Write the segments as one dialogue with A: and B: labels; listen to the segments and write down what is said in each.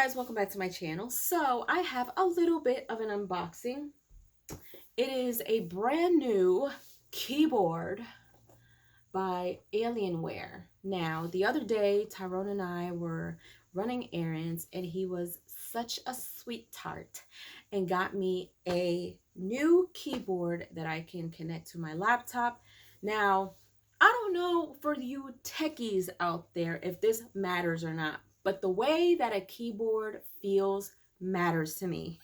A: guys, welcome back to my channel. So I have a little bit of an unboxing. It is a brand new keyboard by Alienware. Now, the other day, Tyrone and I were running errands and he was such a sweetheart and got me a new keyboard that I can connect to my laptop. Now, I don't know for you techies out there if this matters or not, but the way that a keyboard feels matters to me.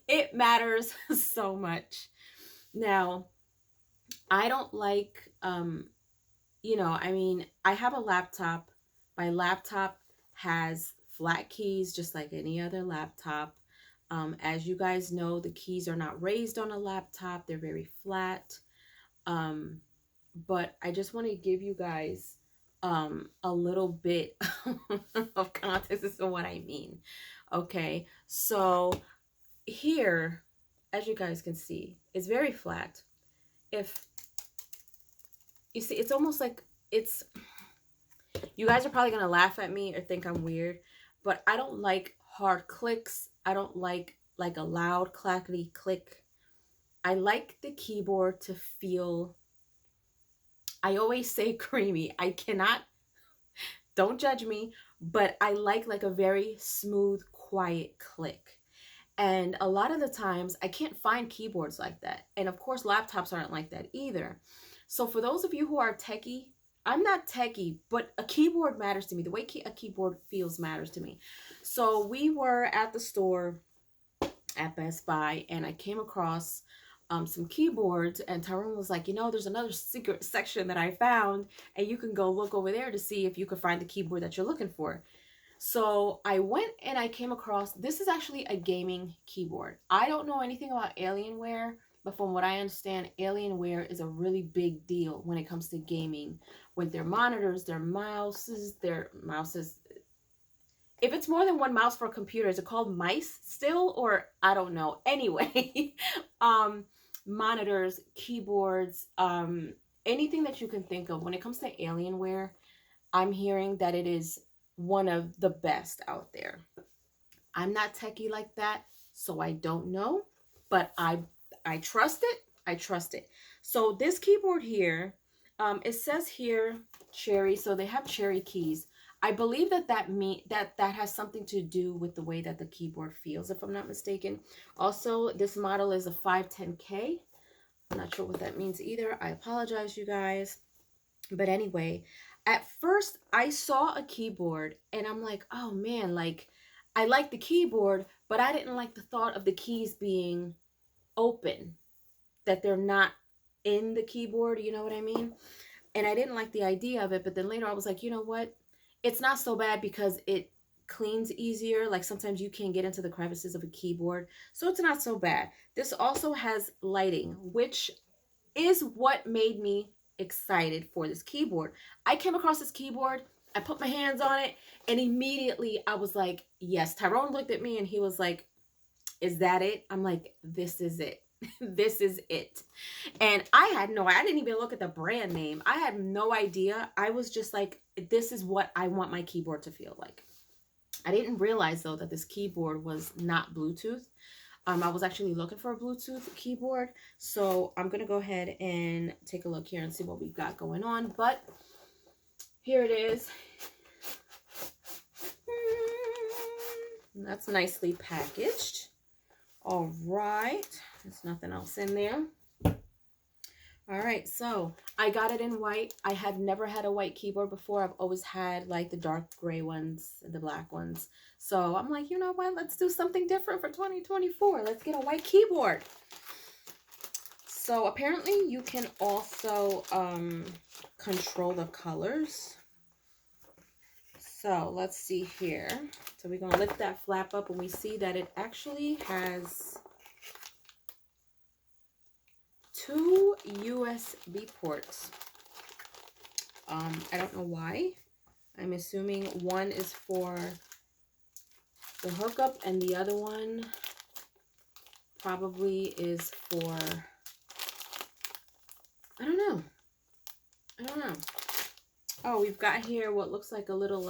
A: It matters so much. Now, I don't like, I have a laptop. My laptop has flat keys just like any other laptop. As you guys know, the keys are not raised on a laptop. They're very flat. But I just want to give you guys a little bit of context as to what I mean. Okay, so here, as you guys can see, it's very flat. If you see, it's almost like you guys are probably going to laugh at me or think I'm weird, but I don't like hard clicks. I don't like a loud clackety click. I like the keyboard to feel, I always say creamy. I cannot, don't judge me, but I like a very smooth, quiet click. And a lot of the times I can't find keyboards like that. And of course, laptops aren't like that either. So for those of you who are techie, I'm not techie, but a keyboard matters to me. The way a keyboard feels matters to me. So we were at the store at Best Buy and I came across some keyboards, and Tyrone was like, there's another secret section that I found and you can go look over there to see if you can find the keyboard that you're looking for. So I went and I came across, this is actually a gaming keyboard. I don't know anything about Alienware, but from what I understand, Alienware is a really big deal when it comes to gaming with their monitors, their mouses. If it's more than one mouse for a computer, is it called mice still? Or I don't know. Anyway, monitors, keyboards, anything that you can think of. When it comes to Alienware, I'm hearing that it is one of the best out there. I'm not techie like that, so I don't know, but I trust it. I trust it. So this keyboard here, it says here cherry, so they have cherry keys. I believe that has something to do with the way that the keyboard feels, if I'm not mistaken. Also, this model is a 510K. I'm not sure what that means either. I apologize, you guys. But anyway, at first I saw a keyboard and I'm like, oh man, like I like the keyboard, but I didn't like the thought of the keys being open, that they're not in the keyboard, you know what I mean? And I didn't like the idea of it, but then later I was like, you know what? It's not so bad because it cleans easier. Like sometimes you can't get into the crevices of a keyboard, so it's not so bad. This also has lighting, which is what made me excited for this keyboard. I came across this keyboard, I put my hands on it, and immediately I was like, yes. Tyrone looked at me and he was like, is that it? I'm like, this is it. This is it. And I didn't even look at the brand name. I had no idea. I was just like, this is what I want my keyboard to feel like. I didn't realize though that this keyboard was not Bluetooth. I was actually looking for a Bluetooth keyboard. So I'm going to go ahead and take a look here and see what we've got going on. But here it is. That's nicely packaged. All right. There's nothing else in there. All right, so I got it in white. I have never had a white keyboard before. I've always had like the dark gray ones and the black ones. So I'm like, you know what? Let's do something different for 2024. Let's get a white keyboard. So apparently you can also control the colors. So let's see here. So we're going to lift that flap up and we see that it actually has 2 USB ports. I don't know why. I'm assuming one is for the hookup and the other one probably is for, I don't know. Oh, we've got here what looks like a little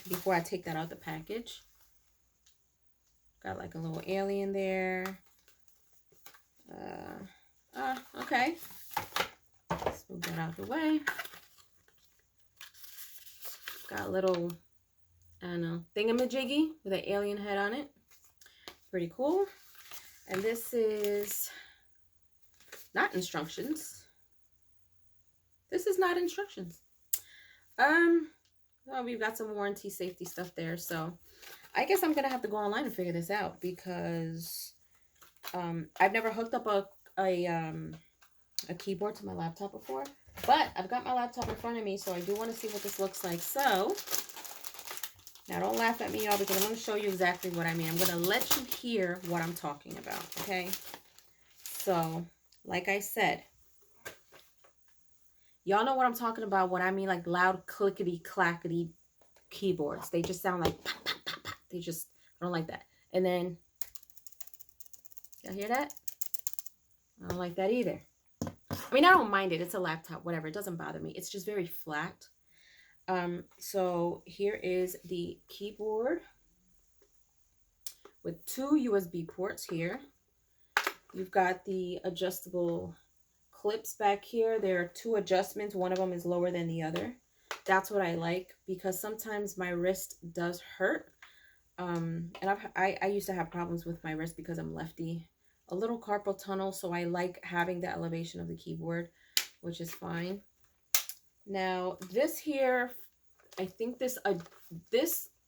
A: before I take that out the package. Got like a little alien there. Okay. Let's move that out the way. Got a little, I don't know, thingamajiggy with an alien head on it. Pretty cool. And this is not instructions. This is not instructions. Well, we've got some warranty safety stuff there, so I guess I'm gonna have to go online and figure this out, because I've never hooked up a keyboard to my laptop before, but I've got my laptop in front of me, so I do want to see what this looks like. So now don't laugh at me, y'all, because I'm going to show you exactly what I mean. I'm going to let you hear what I'm talking about, okay? So like I said, y'all know what I'm talking about when I mean like loud clickety clackety keyboards. They just sound like pop, pop, pop, pop. I don't like that. And then, y'all hear that? I don't like that either. I mean, I don't mind it. It's a laptop, whatever. It doesn't bother me. It's just very flat. So here is the keyboard with 2 USB ports here. You've got the adjustable clips back here. There are 2 adjustments. One of them is lower than the other. That's what I like, because sometimes my wrist does hurt. And I used to have problems with my wrist because I'm lefty. A little carpal tunnel, so I like having the elevation of the keyboard, which is fine. Now this here, I think this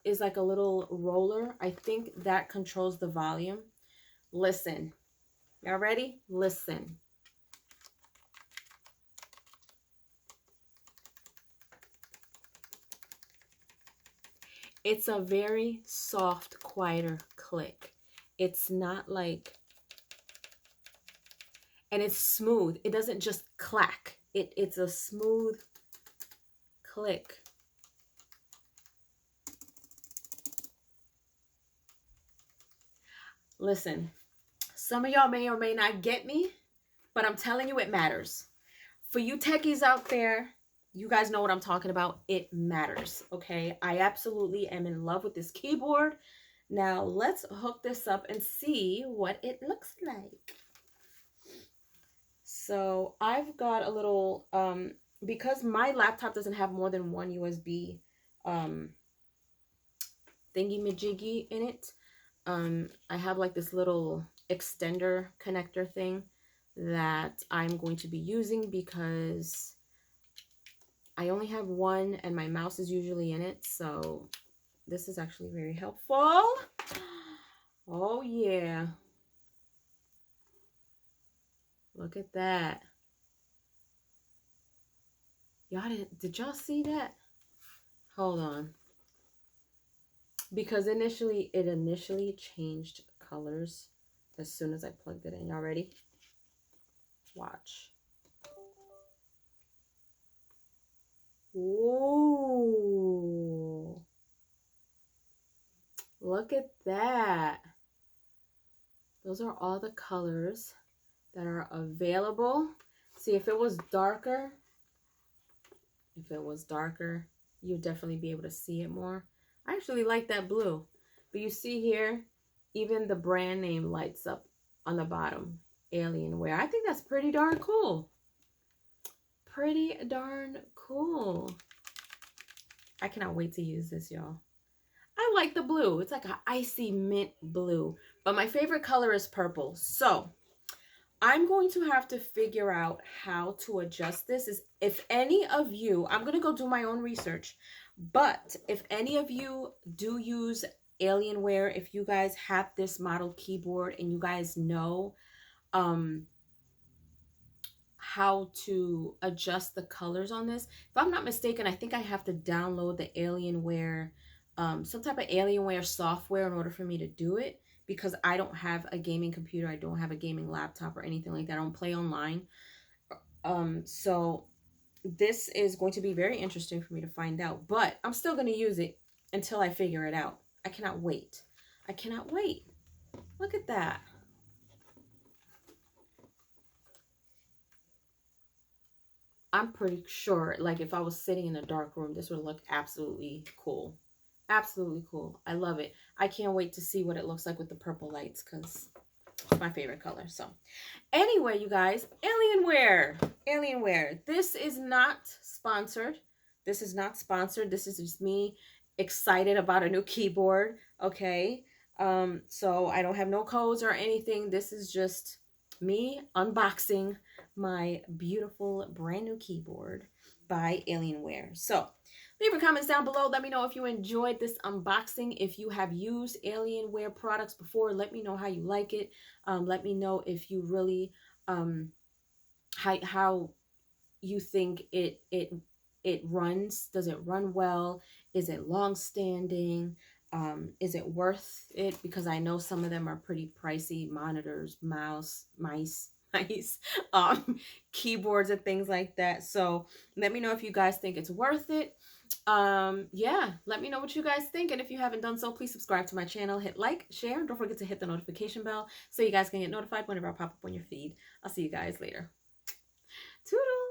A: is like a little roller. I think that controls the volume. Listen, y'all ready? Listen. It's a very soft, quieter click. It's not like, and it's smooth. It doesn't just clack. It's a smooth click. Listen, some of y'all may or may not get me, but I'm telling you, it matters. For you techies out there, you guys know what I'm talking about. It matters, okay? I absolutely am in love with this keyboard. Now, let's hook this up and see what it looks like. So I've got a little, because my laptop doesn't have more than 1 USB thingy-majiggy in it, I have like this little extender connector thing that I'm going to be using, because I only have one and my mouse is usually in it. So this is actually very helpful. Oh yeah. Look at that. Y'all did y'all see that? Hold on. Because it initially changed colors as soon as I plugged it in. Y'all ready? Watch. Ooh. Look at that. Those are all the colors that are available. See, if it was darker, you'd definitely be able to see it more. I actually like that blue. But you see here, even the brand name lights up on the bottom. Alienware. I think that's pretty darn cool. Pretty darn cool. I cannot wait to use this, y'all. I like the blue. It's like an icy mint blue. But my favorite color is purple. So I'm going to have to figure out how to adjust this. If any of you, I'm going to go do my own research, but if any of you do use Alienware, if you guys have this model keyboard and you guys know how to adjust the colors on this, if I'm not mistaken, I think I have to download the Alienware, some type of Alienware software in order for me to do it, because I don't have a gaming computer. I don't have a gaming laptop or anything like that. I don't play online. So this is going to be very interesting for me to find out, but I'm still going to use it until I figure it out. I cannot wait. I cannot wait. Look at that. I'm pretty sure, like, if I was sitting in a dark room, this would look absolutely cool. Absolutely cool. I love it. I can't wait to see what it looks like with the purple lights because it's my favorite color. So anyway, you guys, Alienware. Alienware. This is not sponsored. This is not sponsored. This is just me excited about a new keyboard. Okay. So I don't have no codes or anything. This is just me unboxing my beautiful brand new keyboard by Alienware. So leave your comments down below. Let me know if you enjoyed this unboxing. If you have used Alienware products before, let me know how you like it. Let me know if you really how you think it runs. Does it run well? Is it long standing? Is it worth it? Because I know some of them are pretty pricey. Monitors, mice, keyboards and things like that. So let me know if you guys think it's worth it. Yeah, let me know what you guys think, and if you haven't done so, please subscribe to my channel, hit like, share, and don't forget to hit the notification bell so you guys can get notified whenever I pop up on your feed. I'll see you guys later. Toodles!